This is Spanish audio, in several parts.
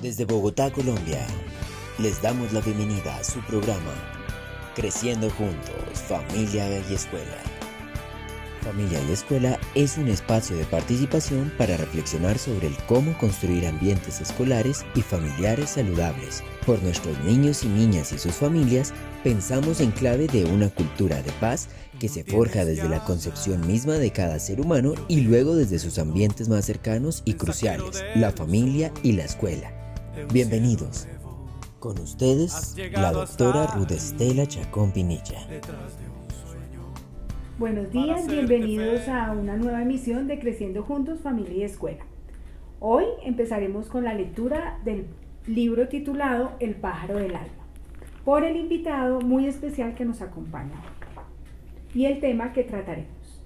Desde Bogotá, Colombia, les damos la bienvenida a su programa Creciendo Juntos, Familia y Escuela. Familia y Escuela es un espacio de participación para reflexionar sobre el cómo construir ambientes escolares y familiares saludables. Por nuestros niños y niñas y sus familias, pensamos en clave de una cultura de paz que se forja desde la concepción misma de cada ser humano y luego desde sus ambientes más cercanos y cruciales, la familia y la escuela. Bienvenidos. Con ustedes, la doctora Ruth Estela Chacón Pinilla. Buenos días, bienvenidos a una nueva emisión de Creciendo Juntos, Familia y Escuela. Hoy empezaremos con la lectura del libro titulado El pájaro del alma, por el invitado muy especial que nos acompaña. Y el tema que trataremos: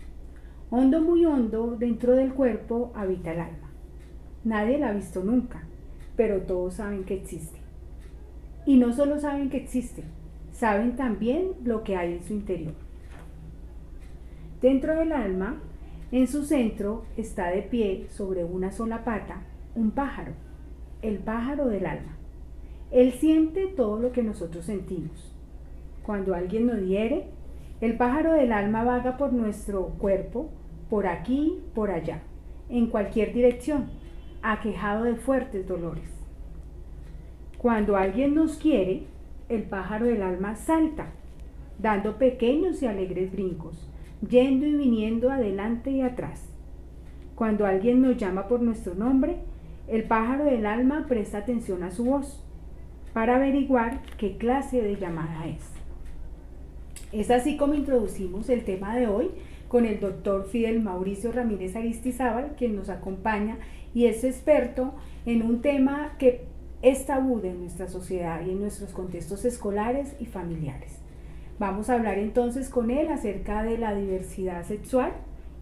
hondo, muy hondo, dentro del cuerpo habita el alma. Nadie la ha visto nunca, pero todos saben que existe. Y no solo saben que existe, saben también lo que hay en su interior. Dentro del alma, en su centro, está de pie sobre una sola pata un pájaro, el pájaro del alma. Él siente todo lo que nosotros sentimos. Cuando alguien nos hiere, el pájaro del alma vaga por nuestro cuerpo, por aquí, por allá, en cualquier dirección, aquejado de fuertes dolores. Cuando alguien nos quiere, el pájaro del alma salta, dando pequeños y alegres brincos, yendo y viniendo adelante y atrás. Cuando alguien nos llama por nuestro nombre, el pájaro del alma presta atención a su voz para averiguar qué clase de llamada es. Es así como introducimos el tema de hoy con el doctor Fidel Mauricio Ramírez Aristizábal, quien nos acompaña y es experto en un tema que es tabú de nuestra sociedad y en nuestros contextos escolares y familiares. Vamos a hablar entonces con él acerca de la diversidad sexual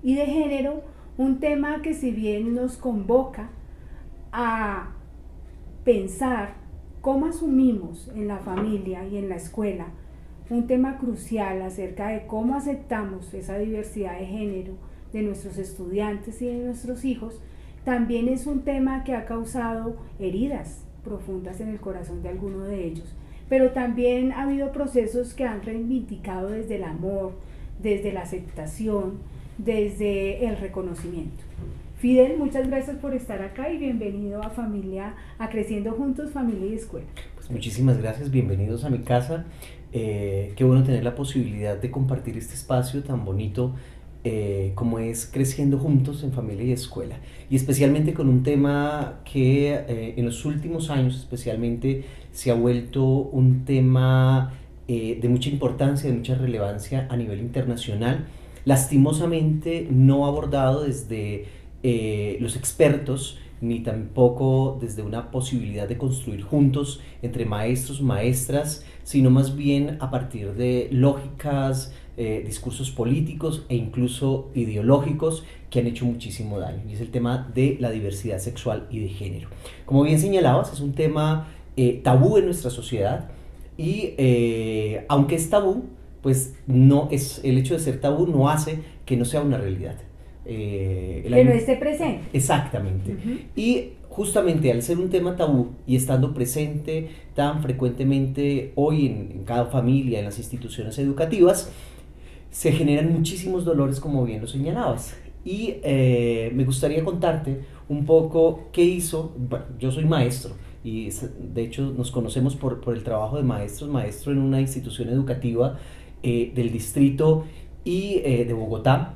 y de género, un tema que si bien nos convoca a pensar cómo asumimos en la familia y en la escuela un tema crucial acerca de cómo aceptamos esa diversidad de género de nuestros estudiantes y de nuestros hijos, también es un tema que ha causado heridas profundas en el corazón de alguno de ellos. Pero también ha habido procesos que han reivindicado desde el amor, desde la aceptación, desde el reconocimiento. Fidel, muchas gracias por estar acá y bienvenido a Creciendo Juntos, Familia y Escuela. Pues muchísimas gracias, bienvenidos a mi casa. Qué bueno tener la posibilidad de compartir este espacio tan bonito como es Creciendo Juntos en Familia y Escuela, y especialmente con un tema que en los últimos años especialmente se ha vuelto un tema de mucha importancia, de mucha relevancia a nivel internacional, lastimosamente no abordado desde los expertos, ni tampoco desde una posibilidad de construir juntos entre maestros, maestras, sino más bien a partir de lógicas, discursos políticos e incluso ideológicos que han hecho muchísimo daño, y es el tema de la diversidad sexual y de género. Como bien señalabas, es un tema tabú en nuestra sociedad y aunque es tabú, pues no es, el hecho de ser tabú no hace que no sea una realidad. Que no esté presente. Exactamente. Y justamente al ser un tema tabú y estando presente tan frecuentemente hoy en cada familia, en las instituciones educativas, se generan muchísimos dolores, como bien lo señalabas. Y me gustaría contarte un poco qué hizo. Bueno, yo soy maestro y de hecho nos conocemos por el trabajo de maestro en una institución educativa del distrito y de Bogotá.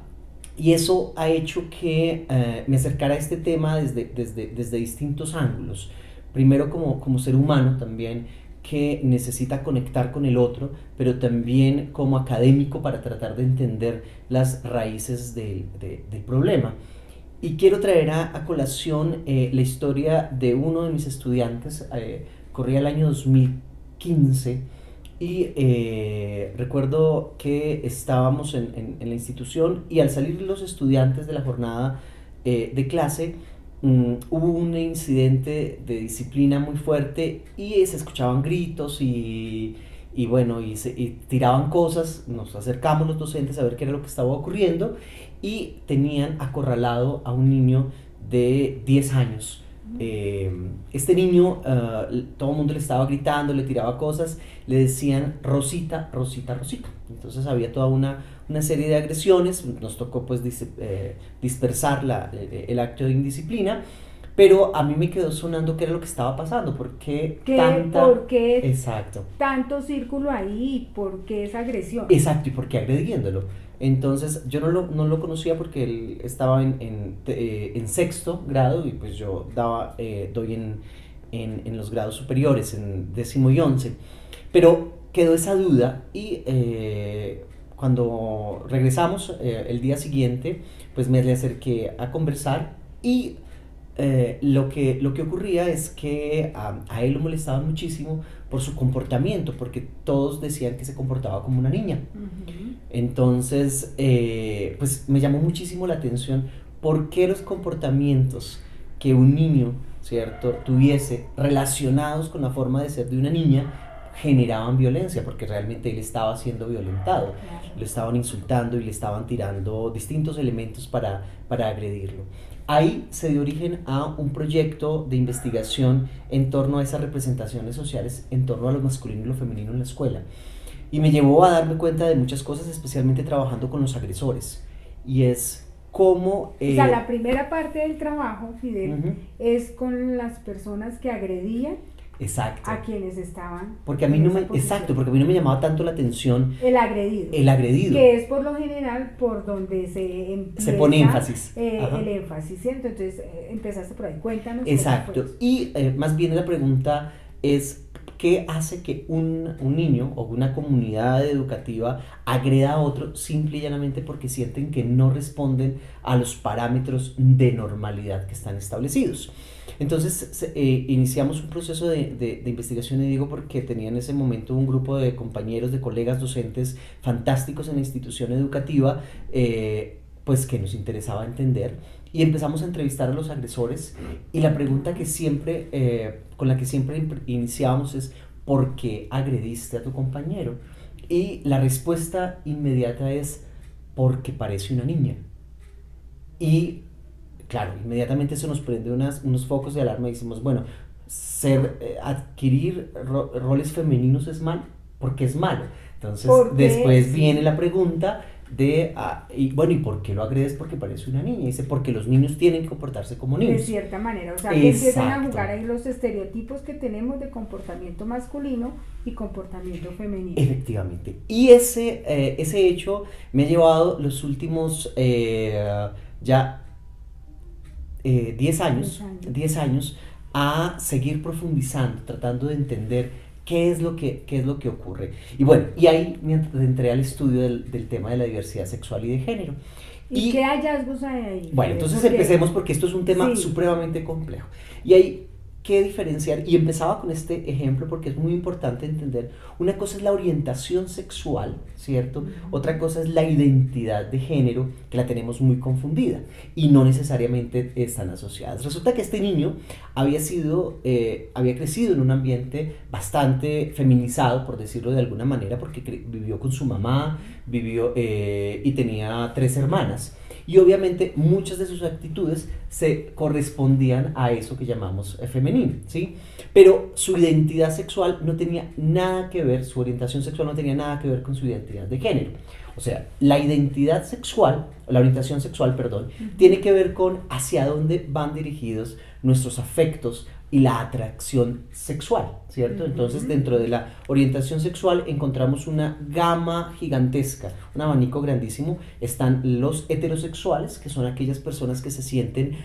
Y eso ha hecho que me acercara a este tema desde distintos ángulos. Primero como ser humano también, que necesita conectar con el otro, pero también como académico para tratar de entender las raíces del problema. Y quiero traer a colación la historia de uno de mis estudiantes. Corría el año 2015 y recuerdo que estábamos en la institución y al salir los estudiantes de la jornada de clase, hubo un incidente de disciplina muy fuerte y se escuchaban gritos y tiraban cosas. Nos acercamos los docentes a ver qué era lo que estaba ocurriendo y tenían acorralado a un niño de 10 años este niño, todo el mundo le estaba gritando, le tiraba cosas, le decían Rosita, Rosita, Rosita. Entonces había toda una serie de agresiones, nos tocó pues dispersar el acto de indisciplina, pero a mí me quedó sonando qué era lo que estaba pasando, por qué ¿Por qué Exacto. tanto círculo ahí y por qué esa agresión? Exacto, y por qué agrediéndolo. Entonces yo no lo conocía porque él estaba en sexto grado y pues yo doy en los grados superiores, en 10º y 11. Pero quedó esa duda y cuando regresamos el día siguiente, pues me le acerqué a conversar y lo que ocurría es que a él lo molestaba muchísimo por su comportamiento, porque todos decían que se comportaba como una niña. Uh-huh. Entonces, pues me llamó muchísimo la atención por qué los comportamientos que un niño, ¿cierto?, tuviese relacionados con la forma de ser de una niña generaban violencia, porque realmente él estaba siendo violentado, lo estaban insultando y le estaban tirando distintos elementos para agredirlo. Ahí se dio origen a un proyecto de investigación en torno a esas representaciones sociales, en torno a lo masculino y lo femenino en la escuela. Y me llevó a darme cuenta de muchas cosas, especialmente trabajando con los agresores. Y es cómo... o sea, la primera parte del trabajo, Fidel, uh-huh, es con las personas que agredían. Exacto. A quienes estaban. Porque a mí no me llamaba tanto la atención el agredido. Que es por lo general por donde se pone énfasis. El énfasis, ¿cierto? Entonces empezaste por ahí, cuéntanos. Exacto. Y más bien la pregunta es, ¿qué hace que un niño o una comunidad educativa agreda a otro simple y llanamente porque sienten que no responden a los parámetros de normalidad que están establecidos? Entonces iniciamos un proceso de investigación, y digo porque tenía en ese momento un grupo de compañeros, de colegas docentes fantásticos en la institución educativa, pues que nos interesaba entender, y empezamos a entrevistar a los agresores, y la pregunta que siempre, con la que siempre iniciamos es: ¿por qué agrediste a tu compañero? Y la respuesta inmediata es: porque parece una niña. Y claro, inmediatamente eso nos prende unos focos de alarma y decimos, bueno, adquirir roles femeninos es malo, porque es malo. Entonces después viene la pregunta de, ¿y por qué lo agredes? Porque parece una niña. Y dice, porque los niños tienen que comportarse como niños. De cierta manera, o sea, que empiezan a jugar ahí los estereotipos que tenemos de comportamiento masculino y comportamiento femenino. Efectivamente. Y ese hecho me ha llevado los últimos 10 años a seguir profundizando, tratando de entender qué es lo que ocurre. Y bueno, y ahí me entré al estudio del tema de la diversidad sexual y de género. ¿Y qué hallazgos hay ahí? Bueno, entonces empecemos, porque esto es un tema supremamente complejo. Y hay que diferenciar, y empezaba con este ejemplo porque es muy importante entender, una cosa es la orientación sexual, ¿cierto? Otra cosa es la identidad de género, que la tenemos muy confundida y no necesariamente están asociadas. Resulta que este niño había crecido en un ambiente bastante feminizado, por decirlo de alguna manera, porque vivió con su mamá, y tenía 3 hermanas. Y obviamente muchas de sus actitudes se correspondían a eso que llamamos femenino, ¿sí? Pero su identidad sexual no tenía nada que ver, su orientación sexual no tenía nada que ver con su identidad de género. O sea, la orientación sexual, tiene que ver con hacia dónde van dirigidos nuestros afectos y la atracción sexual, ¿cierto? Entonces, dentro de la orientación sexual encontramos una gama gigantesca, un abanico grandísimo. Están los heterosexuales, que son aquellas personas que se sienten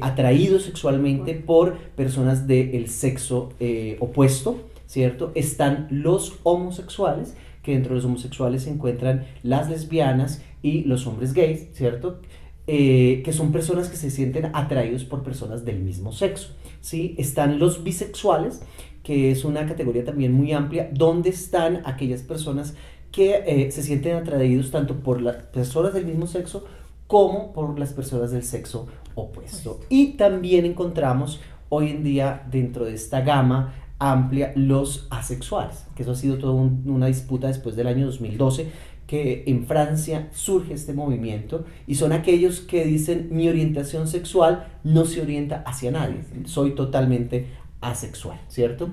atraídos sexualmente por personas del sexo opuesto, ¿cierto? Están los homosexuales, que dentro de los homosexuales se encuentran las lesbianas y los hombres gays, ¿cierto? Que son personas que se sienten atraídos por personas del mismo sexo, ¿sí? Están los bisexuales, que es una categoría también muy amplia, donde están aquellas personas que se sienten atraídos tanto por las personas del mismo sexo como por las personas del sexo opuesto. Y también encontramos hoy en día dentro de esta gama amplia los asexuales, que eso ha sido toda una disputa después del año 2012, que en Francia surge este movimiento y son aquellos que dicen mi orientación sexual no se orienta hacia nadie, soy totalmente asexual, ¿cierto?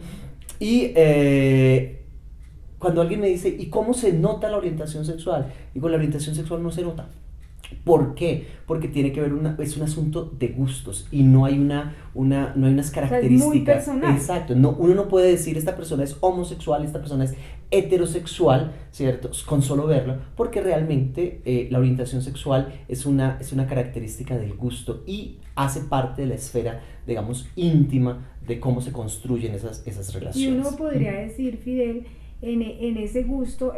Y cuando alguien me dice, ¿y cómo se nota la orientación sexual? Digo, la orientación sexual no se nota. ¿Por qué? Porque tiene que ver, es un asunto de gustos y no hay no hay unas características. O sea, es muy personal. Exacto, no, uno no puede decir esta persona es homosexual, esta persona es heterosexual, ¿cierto? Con solo verlo, porque realmente la orientación sexual es una característica del gusto y hace parte de la esfera, digamos, íntima de cómo se construyen esas relaciones. Y uno podría decir, Fidel, en ese gusto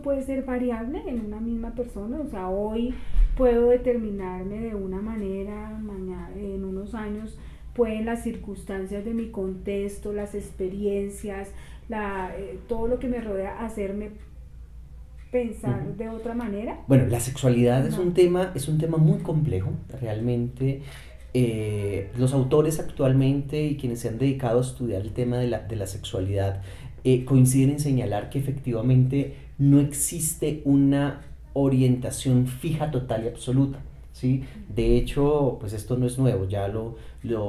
puede ser variable en una misma persona, o sea, hoy puedo determinarme de una manera, mañana, en unos años pueden las circunstancias de mi contexto, las experiencias, todo lo que me rodea hacerme pensar de otra manera. Bueno, la sexualidad es un tema muy complejo, realmente. Los autores actualmente y quienes se han dedicado a estudiar el tema de la sexualidad coinciden en señalar que efectivamente no existe una orientación fija, total y absoluta, ¿sí? De hecho, pues esto no es nuevo, ya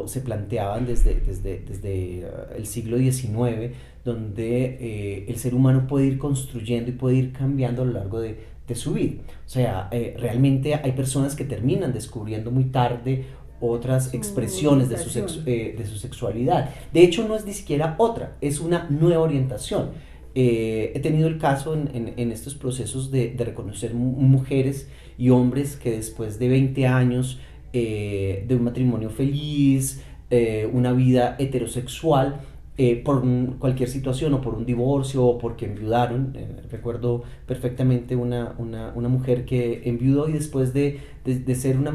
se planteaban desde el siglo XIX, donde el ser humano puede ir construyendo y puede ir cambiando a lo largo de su vida. O sea, realmente hay personas que terminan descubriendo muy tarde otras expresiones de su sexualidad. De hecho, no es ni siquiera otra, es una nueva orientación. He tenido el caso en estos procesos de reconocer mujeres y hombres que después de 20 años de un matrimonio feliz, una vida heterosexual, por cualquier situación o por un divorcio o porque enviudaron. Recuerdo perfectamente una mujer que enviudó y después de ser una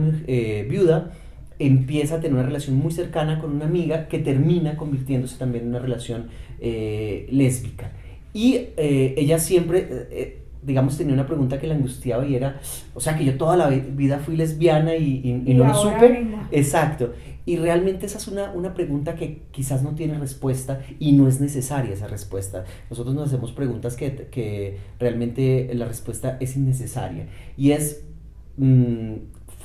viuda, empieza a tener una relación muy cercana con una amiga que termina convirtiéndose también en una relación lésbica. Y ella siempre, digamos, tenía una pregunta que la angustiaba y era, o sea, que yo toda la vida fui lesbiana y no lo supe. Venga. Exacto. Y realmente esa es una pregunta que quizás no tiene respuesta y no es necesaria esa respuesta. Nosotros nos hacemos preguntas que realmente la respuesta es innecesaria. Y es...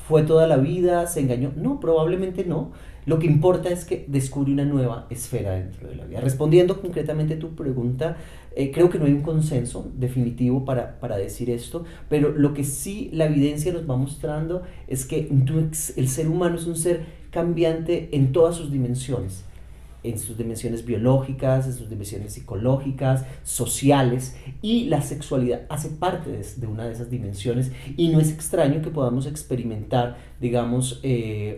¿fue toda la vida? ¿Se engañó? No, probablemente no. Lo que importa es que descubre una nueva esfera dentro de la vida. Respondiendo concretamente a tu pregunta, creo que no hay un consenso definitivo para decir esto, pero lo que sí la evidencia nos va mostrando es que el ser humano es un ser cambiante en todas sus dimensiones. En sus dimensiones biológicas, en sus dimensiones psicológicas, sociales, y la sexualidad hace parte de una de esas dimensiones y no es extraño que podamos experimentar, digamos,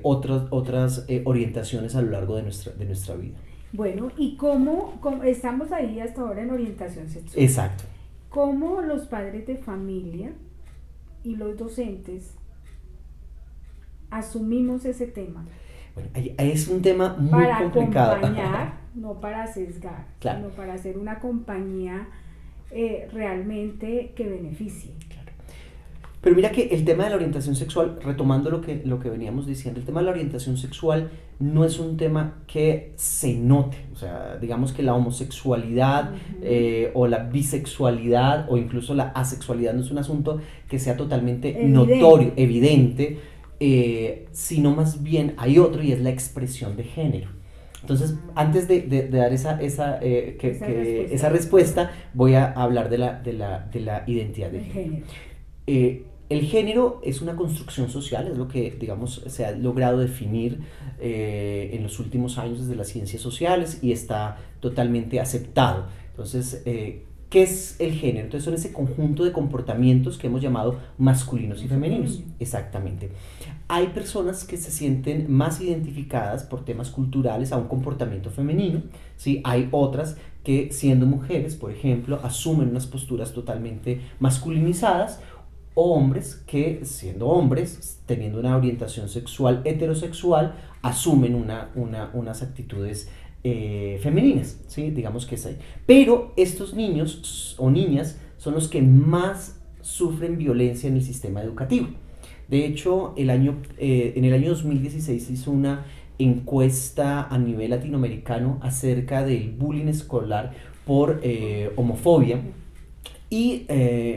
otras orientaciones a lo largo de nuestra vida. Bueno, ¿y cómo estamos ahí hasta ahora en orientación sexual? Exacto. ¿Cómo los padres de familia y los docentes asumimos ese tema? Bueno, es un tema muy para complicado. Para acompañar, no para sesgar, claro, sino para hacer una compañía realmente que beneficie. Claro. Pero mira que el tema de la orientación sexual, retomando lo que veníamos diciendo, el tema de la orientación sexual no es un tema que se note. O sea, digamos que la homosexualidad o la bisexualidad o incluso la asexualidad no es un asunto que sea totalmente notorio, evidente, sino más bien hay otro y es la expresión de género. Entonces, antes de dar esa respuesta, voy a hablar de la identidad de género. El género es una construcción social, es lo que, digamos, se ha logrado definir en los últimos años desde las ciencias sociales y está totalmente aceptado. Entonces, ¿qué es el género? Entonces son ese conjunto de comportamientos que hemos llamado masculinos y femeninos. Exactamente. Hay personas que se sienten más identificadas por temas culturales a un comportamiento femenino, ¿sí? Hay otras que, siendo mujeres, por ejemplo, asumen unas posturas totalmente masculinizadas, o hombres que, siendo hombres, teniendo una orientación sexual heterosexual, asumen unas actitudes femeninas, ¿sí? Digamos que es ahí. Pero estos niños o niñas son los que más sufren violencia en el sistema educativo. De hecho, en el año 2016 se hizo una encuesta a nivel latinoamericano acerca del bullying escolar por homofobia Y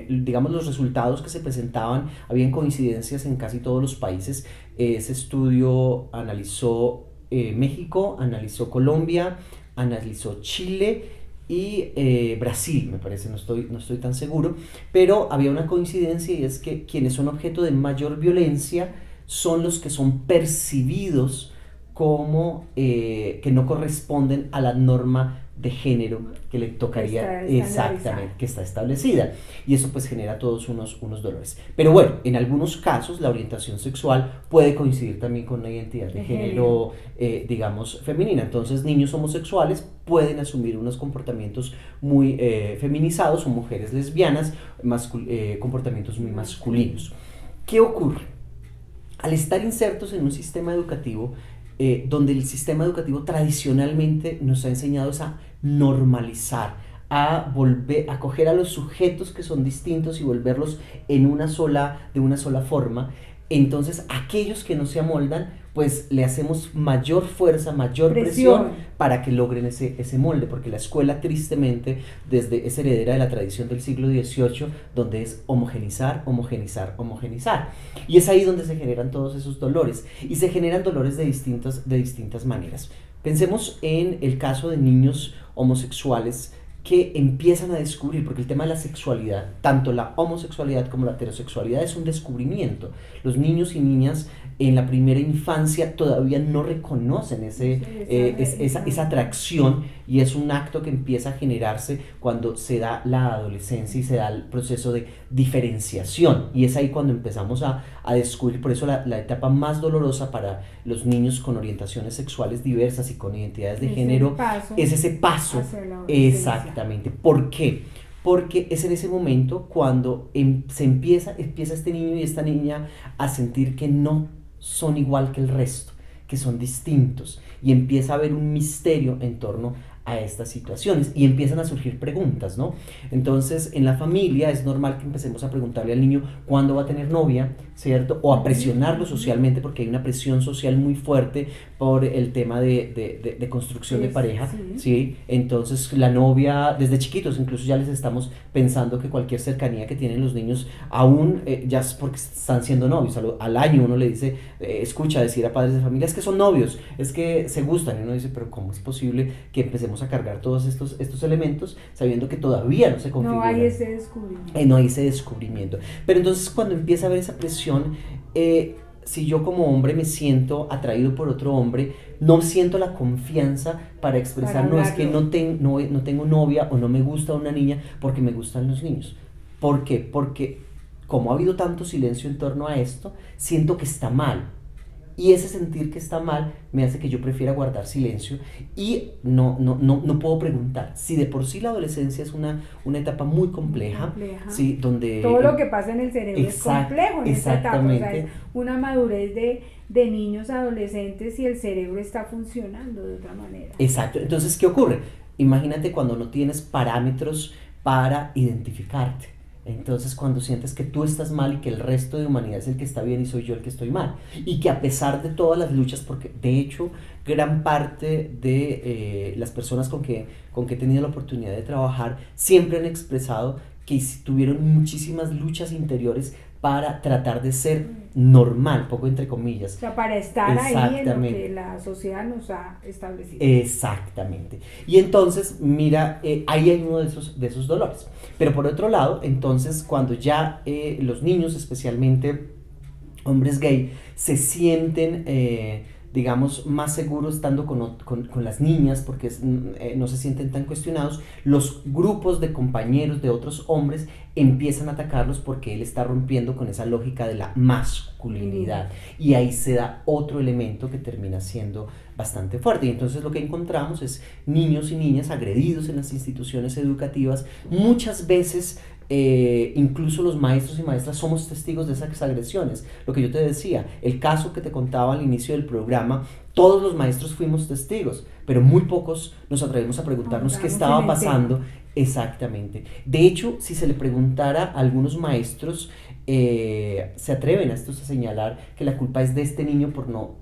digamos los resultados que se presentaban, habían coincidencias en casi todos los países. Ese estudio analizó México, analizó Colombia, analizó Chile y Brasil, me parece, no estoy tan seguro, pero había una coincidencia y es que quienes son objeto de mayor violencia son los que son percibidos como que no corresponden a la norma de género que le tocaría exactamente, que está establecida, y eso pues genera todos unos dolores. Pero bueno, en algunos casos la orientación sexual puede coincidir también con una identidad de género digamos femenina. Entonces niños homosexuales pueden asumir unos comportamientos muy feminizados, o mujeres lesbianas comportamientos muy masculinos. ¿Qué ocurre? Al estar insertos en un sistema educativo donde el sistema educativo tradicionalmente nos ha enseñado a normalizar, a coger a los sujetos que son distintos y volverlos de una sola forma, entonces aquellos que no se amoldan, pues le hacemos mayor fuerza, mayor presión para que logren ese molde, porque la escuela tristemente es heredera de la tradición del siglo XVIII, donde es homogenizar, homogenizar, homogenizar, y es ahí donde se generan todos esos dolores, y se generan dolores de distintas maneras. Pensemos en el caso de niños homosexuales que empiezan a descubrir, porque el tema de la sexualidad, tanto la homosexualidad como la heterosexualidad, es un descubrimiento. Los niños y niñas en la primera infancia todavía no reconocen esa atracción, y es un acto que empieza a generarse cuando se da la adolescencia y se da el proceso de diferenciación, y es ahí cuando empezamos a descubrir. Por eso la etapa más dolorosa para los niños con orientaciones sexuales diversas y con identidades de género es ese paso. Exactamente. ¿Por qué? Porque es en ese momento cuando empieza este niño y esta niña a sentir que no son igual que el resto, que son distintos, y empieza a haber un misterio en torno a estas situaciones, y empiezan a surgir preguntas, ¿no? Entonces, en la familia es normal que empecemos a preguntarle al niño cuándo va a tener novia, ¿cierto? O a presionarlo socialmente, porque hay una presión social muy fuerte por el tema de construcción de pareja, ¿sí? Entonces, la novia, desde chiquitos incluso ya les estamos pensando que cualquier cercanía que tienen los niños, aún ya es porque están siendo novios. Al año uno le dice, escucha decir a padres de familia, es que son novios, es que se gustan, y uno dice, pero ¿cómo es posible que empecemos a cargar todos estos elementos sabiendo que todavía no se configura? No hay ese descubrimiento. No hay ese descubrimiento. Pero entonces cuando empieza a haber esa presión, si yo como hombre me siento atraído por otro hombre, no siento la confianza para expresar, no, es que no tengo novia, o no me gusta una niña porque me gustan los niños. ¿Por qué? Porque como ha habido tanto silencio en torno a esto, siento que está mal. Y ese sentir que está mal me hace que yo prefiera guardar silencio, y no puedo preguntar. Si de por sí la adolescencia es una etapa muy compleja. ¿Sí? Donde todo lo que pasa en el cerebro es complejo en esa etapa. O sea, es una madurez de niños, adolescentes, y el cerebro está funcionando de otra manera. Exacto. Entonces, ¿qué ocurre? Imagínate cuando no tienes parámetros para identificarte. Entonces, cuando sientes que tú estás mal y que el resto de humanidad es el que está bien y soy yo el que estoy mal, y que a pesar de todas las luchas, porque de hecho gran parte de las personas con que he tenido la oportunidad de trabajar siempre han expresado que tuvieron muchísimas luchas interiores para tratar de ser normal, poco entre comillas. O sea, para estar ahí en lo que la sociedad nos ha establecido. Exactamente. Y entonces, mira, ahí hay uno de esos dolores. Pero por otro lado, entonces, cuando ya los niños, especialmente hombres gay, se sienten digamos, más seguros estando con las niñas, porque no se sienten tan cuestionados, los grupos de compañeros de otros hombres empiezan a atacarlos porque él está rompiendo con esa lógica de la masculinidad, y ahí se da otro elemento que termina siendo bastante fuerte. Y entonces lo que encontramos es niños y niñas agredidos en las instituciones educativas. Muchas veces incluso los maestros y maestras somos testigos de esas agresiones. Lo que yo te decía, el caso que te contaba al inicio del programa, todos los maestros fuimos testigos, pero muy pocos nos atrevemos a preguntarnos qué estaba pasando Exactamente. De hecho, si se le preguntara a algunos maestros, se atreven a estos a señalar que la culpa es de este niño por no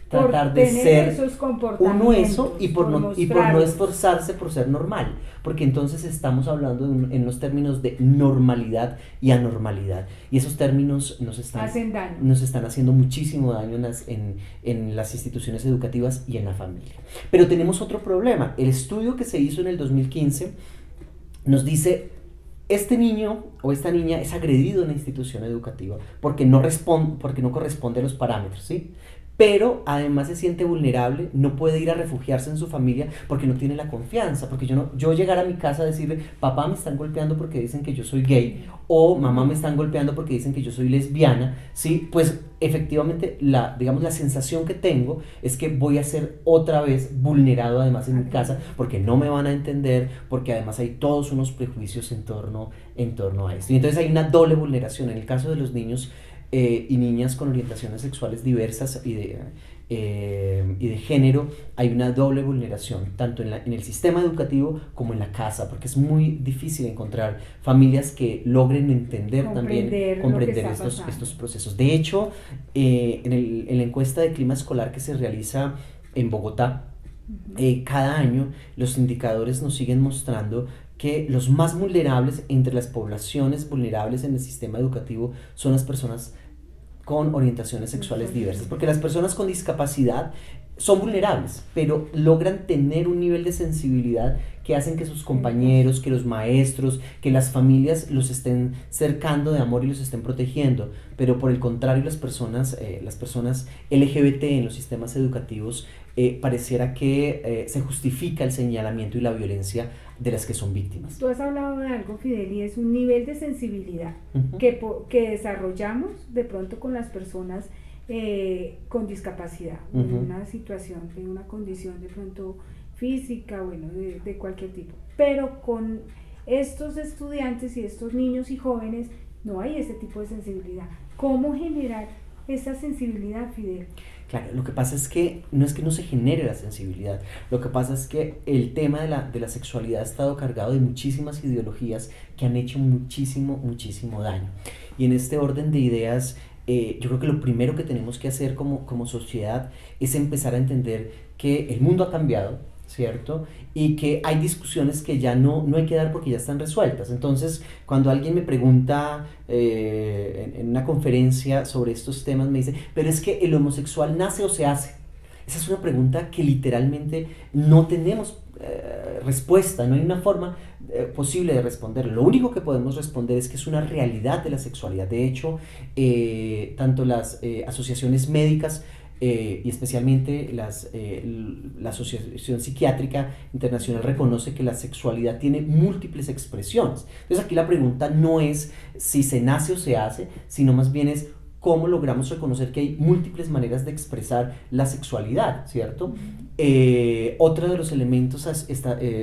tratar de ser esos uno eso y por no mostrarlos. esforzarse por ser normal, porque entonces estamos hablando en los términos de normalidad y anormalidad, y esos términos Hacen daño. nos están haciendo muchísimo daño en las instituciones educativas y en la familia. Pero tenemos otro problema. El estudio que se hizo en el 2015 nos dice: este niño o esta niña es agredido en la institución educativa porque no corresponde a los parámetros, ¿sí? Pero además se siente vulnerable, no puede ir a refugiarse en su familia porque no tiene la confianza, porque yo llegar a mi casa a decirle: papá, me están golpeando porque dicen que yo soy gay, o mamá, me están golpeando porque dicen que yo soy lesbiana, ¿sí? Pues efectivamente la sensación que tengo es que voy a ser otra vez vulnerado además en mi casa, porque no me van a entender, porque además hay todos unos prejuicios en torno a esto. Y entonces hay una doble vulneración. En el caso de los niños y niñas con orientaciones sexuales diversas y de género, hay una doble vulneración, tanto en el sistema educativo como en la casa, porque es muy difícil encontrar familias que logren comprender estos procesos. De hecho, en la encuesta de clima escolar que se realiza en Bogotá, cada año los indicadores nos siguen mostrando que los más vulnerables entre las poblaciones vulnerables en el sistema educativo son las personas con orientaciones sexuales diversas, porque las personas con discapacidad son vulnerables, pero logran tener un nivel de sensibilidad que hacen que sus compañeros, que los maestros, que las familias los estén cercando de amor y los estén protegiendo. Pero por el contrario, las personas LGBT en los sistemas educativos, pareciera que se justifica el señalamiento y la violencia de las que son víctimas. Tú has hablado de algo, Fidel, y es un nivel de sensibilidad que desarrollamos de pronto con las personas con discapacidad, en una situación, en una condición de pronto física, de cualquier tipo. Pero con estos estudiantes y estos niños y jóvenes no hay ese tipo de sensibilidad. ¿Cómo generar esa sensibilidad, Fidel? Claro, lo que pasa es que no se genere la sensibilidad. Lo que pasa es que el tema de la sexualidad ha estado cargado de muchísimas ideologías que han hecho muchísimo daño. Y en este orden de ideas, yo creo que lo primero que tenemos que hacer como sociedad es empezar a entender que el mundo ha cambiado, ¿cierto? Y que hay discusiones que ya no hay que dar porque ya están resueltas. Entonces, cuando alguien me pregunta en una conferencia sobre estos temas, me dice: pero es que el homosexual nace o se hace. Esa es una pregunta que literalmente no tenemos respuesta, no hay una forma posible de responder. Lo único que podemos responder es que es una realidad de la sexualidad. De hecho, tanto las asociaciones médicas y especialmente la Asociación Psiquiátrica Internacional reconoce que la sexualidad tiene múltiples expresiones. Entonces aquí la pregunta no es si se nace o se hace, sino más bien es cómo logramos reconocer que hay múltiples maneras de expresar la sexualidad, ¿cierto? Otro de los elementos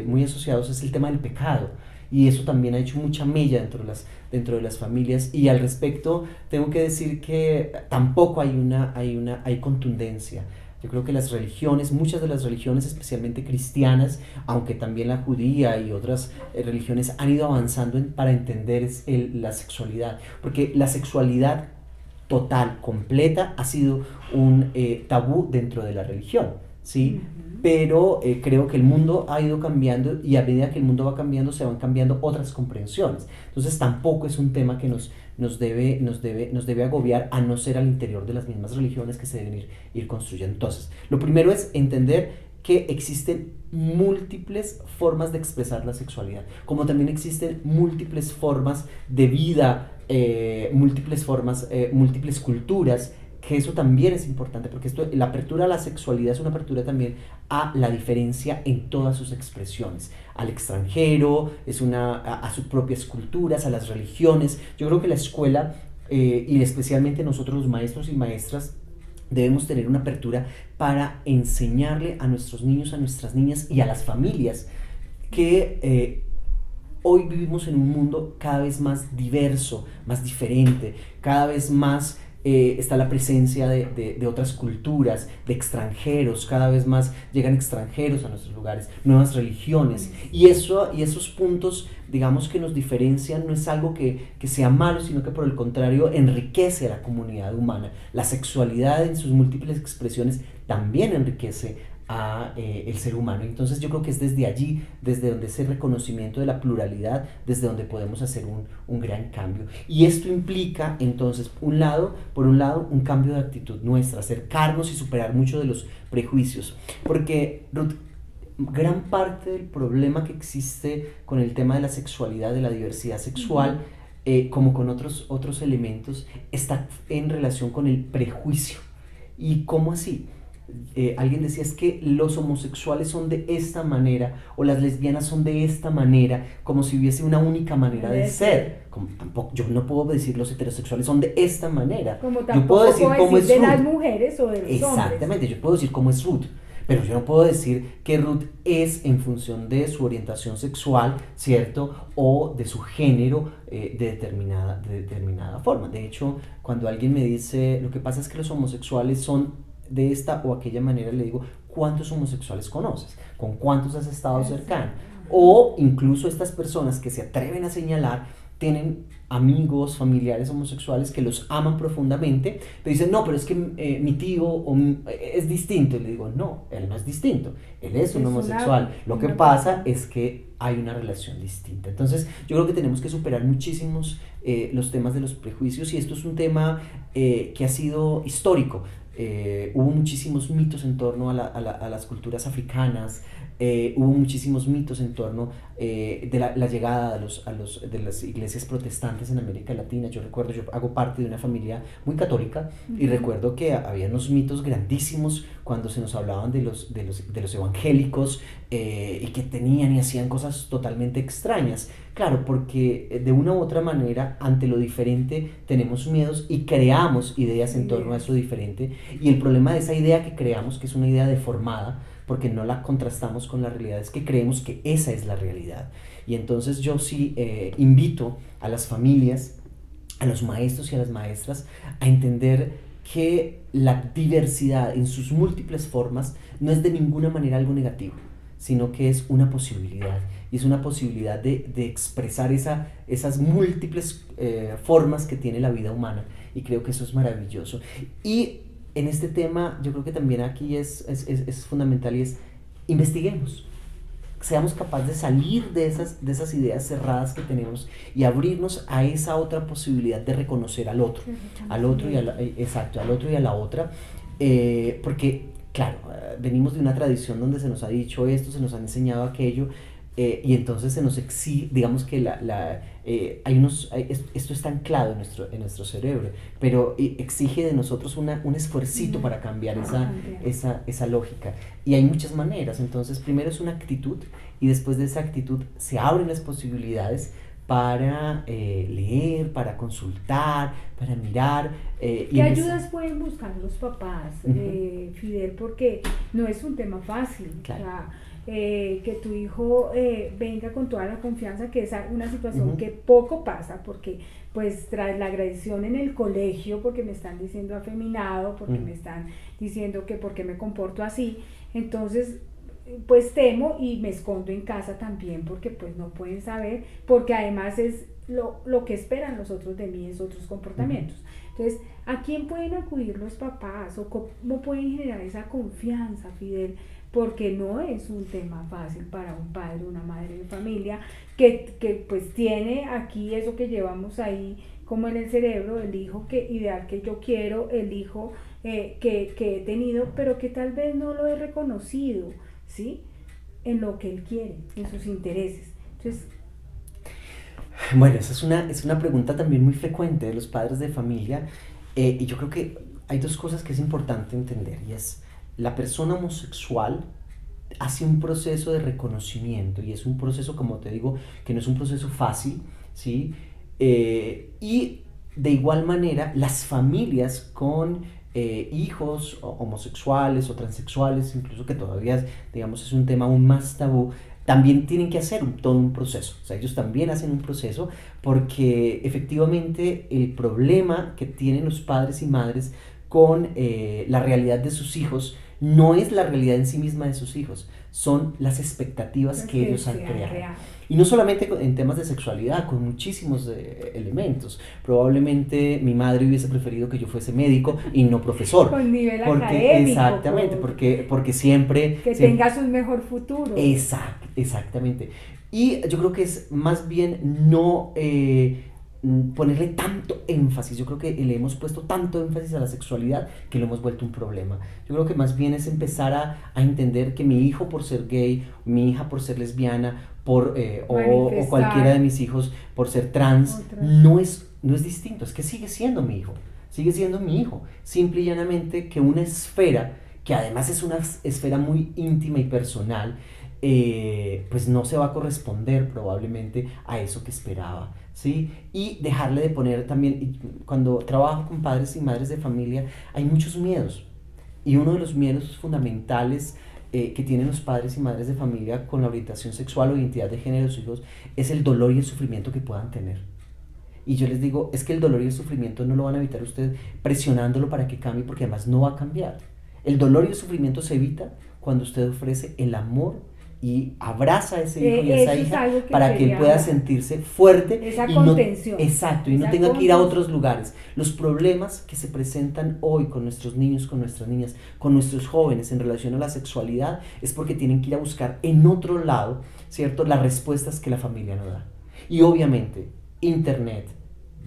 muy asociados es el tema del pecado, y eso también ha hecho mucha mella dentro de las familias, y al respecto tengo que decir que tampoco hay contundencia. Yo creo que muchas de las religiones, especialmente cristianas, aunque también la judía y otras religiones, han ido avanzando para entender la sexualidad, porque la sexualidad total, completa, ha sido un tabú dentro de la religión, ¿sí? Pero creo que el mundo ha ido cambiando, y a medida que el mundo va cambiando se van cambiando otras comprensiones. Entonces tampoco es un tema que nos debe agobiar, a no ser al interior de las mismas religiones que se deben ir construyendo. Entonces, lo primero es entender que existen múltiples formas de expresar la sexualidad, como también existen múltiples formas de vida, múltiples culturas, que eso también es importante, porque la apertura a la sexualidad es una apertura también a la diferencia en todas sus expresiones, al extranjero, a sus propias culturas, a las religiones. Yo creo que la escuela, y especialmente nosotros los maestros y maestras, debemos tener una apertura para enseñarle a nuestros niños, a nuestras niñas y a las familias que hoy vivimos en un mundo cada vez más diverso, más diferente, cada vez más está la presencia de otras culturas, de extranjeros, cada vez más llegan extranjeros a nuestros lugares, nuevas religiones, y esos puntos, digamos, que nos diferencian, no es algo que sea malo, sino que por el contrario enriquece a la comunidad humana. La sexualidad en sus múltiples expresiones también enriquece a el ser humano. Entonces yo creo que es desde allí, desde donde ese reconocimiento de la pluralidad, desde donde podemos hacer un gran cambio. Y esto implica entonces, por un lado, un cambio de actitud nuestra, acercarnos y superar mucho de los prejuicios. Porque, Ruth, gran parte del problema que existe con el tema de la sexualidad, de la diversidad sexual, como con otros elementos, está en relación con el prejuicio. ¿Y cómo así? Alguien decía, es que los homosexuales son de esta manera o las lesbianas son de esta manera, como si hubiese una única manera de ser. Tampoco, yo no puedo decir los heterosexuales son de esta manera. Como tampoco yo puedo decir cómo es de Ruth. Las mujeres o de los Exactamente, hombres. yo puedo decir cómo es Ruth, pero yo no puedo decir que Ruth es en función de su orientación sexual, ¿cierto? O de su género de determinada forma. De hecho, cuando alguien me dice, lo que pasa es que los homosexuales son de esta o aquella manera, le digo, ¿cuántos homosexuales conoces? ¿Con cuántos has estado cercano? O incluso estas personas que se atreven a señalar tienen amigos, familiares homosexuales que los aman profundamente, pero dicen, no, pero es que mi tío es distinto. Y le digo, no, él no es distinto, él es un homosexual. Lo que pasa es que hay una relación distinta. Entonces, yo creo que tenemos que superar muchísimos los temas de los prejuicios, y esto es un tema que ha sido histórico. Hubo muchísimos mitos en torno a las culturas africanas, hubo muchísimos mitos en torno de la llegada de las iglesias protestantes en América Latina. Yo recuerdo, yo hago parte de una familia muy católica, y recuerdo que había unos mitos grandísimos cuando se nos hablaban de los evangélicos, y que tenían y hacían cosas totalmente extrañas. Claro, porque de una u otra manera, ante lo diferente tenemos miedos y creamos ideas en torno a eso diferente, y el problema de esa idea que creamos, que es una idea deformada, porque no la contrastamos con la realidad, es que creemos que esa es la realidad. Y entonces yo sí invito a las familias, a los maestros y a las maestras a entender que la diversidad en sus múltiples formas no es de ninguna manera algo negativo, sino que es una posibilidad, y es una posibilidad de expresar esas múltiples formas que tiene la vida humana, y creo que eso es maravilloso. Y en este tema yo creo que también aquí es fundamental, y es investiguemos, seamos capaces de salir de esas ideas cerradas que tenemos y abrirnos a esa otra posibilidad de reconocer al otro y a la otra, porque claro, venimos de una tradición donde se nos ha dicho esto, se nos han enseñado aquello, y entonces se nos exige, digamos que esto está anclado en nuestro cerebro, pero exige de nosotros un esfuercito para cambiar esa lógica. Y hay muchas maneras. Entonces, primero es una actitud, y después de esa actitud se abren las posibilidades para leer, para consultar, para mirar. ¿Qué ayudas pueden buscar los papás, Fidel? Porque no es un tema fácil. Claro. O sea, que tu hijo venga con toda la confianza, que es una situación que poco pasa, porque pues tras la agresión en el colegio, porque me están diciendo afeminado, porque me están diciendo que por qué me comporto así, entonces pues temo y me escondo en casa también, porque pues no pueden saber, porque además es lo que esperan los otros de mí, es otros comportamientos. Entonces, ¿a quién pueden acudir los papás, o cómo pueden generar esa confianza, Fidel? Porque no es un tema fácil para un padre o una madre de familia que pues tiene aquí eso que llevamos ahí como en el cerebro, el hijo ideal que yo quiero, el hijo que he tenido, pero que tal vez no lo he reconocido, ¿sí? En lo que él quiere, en sus intereses. Entonces, bueno, esa es una pregunta también muy frecuente de los padres de familia, y yo creo que hay dos cosas que es importante entender, y es: la persona homosexual hace un proceso de reconocimiento, y es un proceso, como te digo, que no es un proceso fácil, ¿sí? Y de igual manera, las familias con hijos homosexuales o transexuales, incluso, que todavía, digamos, es un tema aún más tabú, también tienen que hacer todo un proceso. O sea, ellos también hacen un proceso porque efectivamente el problema que tienen los padres y madres con la realidad de sus hijos no es la realidad en sí misma de sus hijos, son las expectativas que ellos han creado. Y no solamente en temas de sexualidad, con muchísimos elementos. Probablemente mi madre hubiese preferido que yo fuese médico y no profesor. Con nivel académico. Exactamente, porque siempre... Que tengas un mejor futuro. Exactamente. Y yo creo que es más bien no ponerle tanto énfasis. Yo creo que le hemos puesto tanto énfasis a la sexualidad que lo hemos vuelto un problema. Yo creo que más bien es empezar a entender que mi hijo por ser gay, mi hija por ser lesbiana, o cualquiera de mis hijos por ser trans, no es distinto, es que sigue siendo mi hijo, simple y llanamente que una esfera, que además es una esfera muy íntima y personal, pues no se va a corresponder probablemente a eso que esperaba, ¿sí? Y dejarle de poner también, cuando trabajo con padres y madres de familia, hay muchos miedos, y uno de los miedos fundamentales que tienen los padres y madres de familia con la orientación sexual o identidad de género de sus hijos es el dolor y el sufrimiento que puedan tener. Y yo les digo, es que el dolor y el sufrimiento no lo van a evitar ustedes presionándolo para que cambie, porque además no va a cambiar. El dolor y el sufrimiento se evita cuando usted ofrece el amor y abraza a ese hijo y a esa hija para que él pueda sentirse fuerte. Esa contención. Exacto, y no tenga que ir a otros lugares. Los problemas que se presentan hoy con nuestros niños, con nuestras niñas, con nuestros jóvenes en relación a la sexualidad es porque tienen que ir a buscar en otro lado, ¿cierto?, las respuestas que la familia no da. Y obviamente, Internet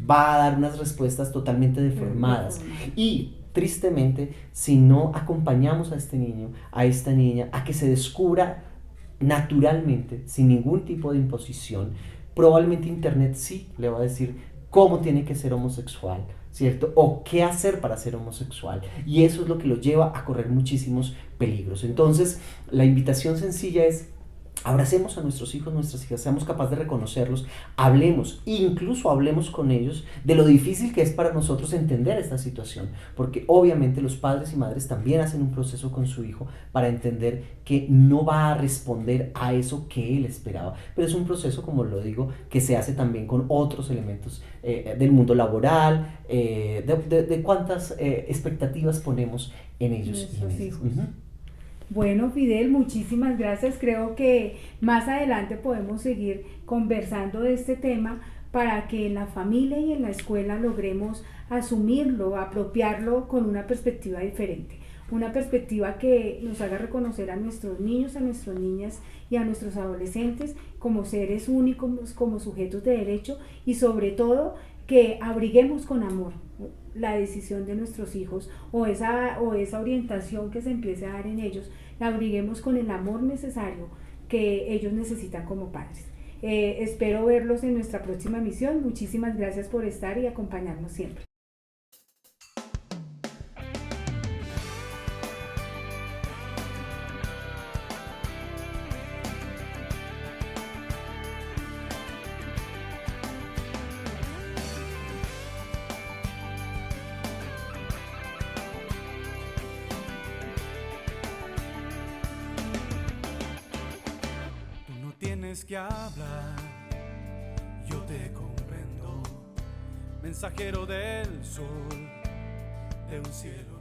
va a dar unas respuestas totalmente deformadas. Y tristemente, si no acompañamos a este niño, a esta niña, a que se descubra naturalmente, sin ningún tipo de imposición, probablemente Internet sí le va a decir cómo tiene que ser homosexual, ¿cierto? O qué hacer para ser homosexual. Y eso es lo que lo lleva a correr muchísimos peligros. Entonces, la invitación sencilla es: abracemos a nuestros hijos, nuestras hijas, seamos capaces de reconocerlos, hablemos, incluso hablemos con ellos de lo difícil que es para nosotros entender esta situación, porque obviamente los padres y madres también hacen un proceso con su hijo para entender que no va a responder a eso que él esperaba, pero es un proceso, como lo digo, que se hace también con otros elementos del mundo laboral, de cuántas expectativas ponemos en ellos y en ellos. Bueno, Fidel, muchísimas gracias. Creo que más adelante podemos seguir conversando de este tema para que en la familia y en la escuela logremos asumirlo, apropiarlo con una perspectiva diferente. Una perspectiva que nos haga reconocer a nuestros niños, a nuestras niñas y a nuestros adolescentes como seres únicos, como sujetos de derecho, y sobre todo que abriguemos con amor la decisión de nuestros hijos o esa orientación que se empiece a dar en ellos, la abriguemos con el amor necesario que ellos necesitan como padres. Espero verlos en nuestra próxima emisión. Muchísimas gracias por estar y acompañarnos siempre. Tienes que hablar, yo te comprendo, mensajero del sol, de un cielo